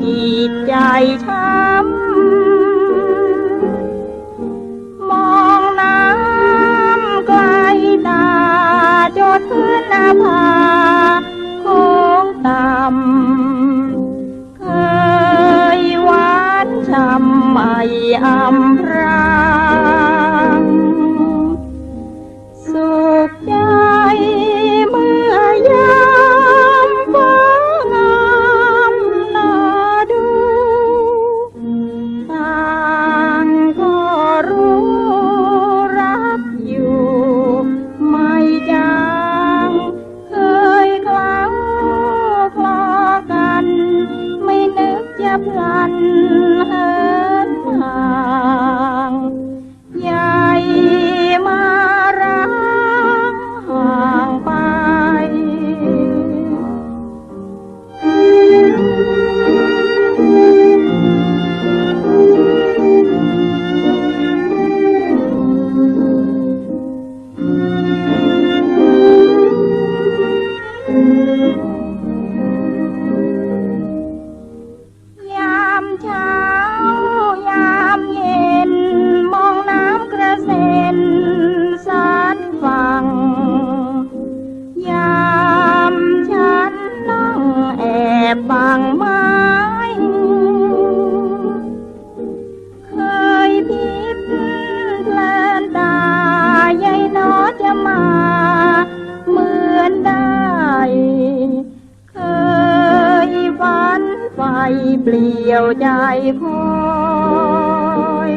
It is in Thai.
จิตใจช้ำมองน้ำไกลตาจดพื้นหน้าผาโค้งต่ำเคยหวานช้ำไม่อำพรางสุขใจเมื่อยามฟ้างามน่าดูต่างก็รู้รักอยู่ไม่จางเคยคล้าคลอกันไม่นึกจะพลันเหินห่างใหญ่มารักห่างไปยามเช้ายามเย็นมองน้ำกระเซ็นซัดฝั่งยามฉันนั่งแอบบังไม้เคยพิษเพลินตายายน้อจะมาเหมือนได้เคยฝันไฟเปลี่ยวใจคอย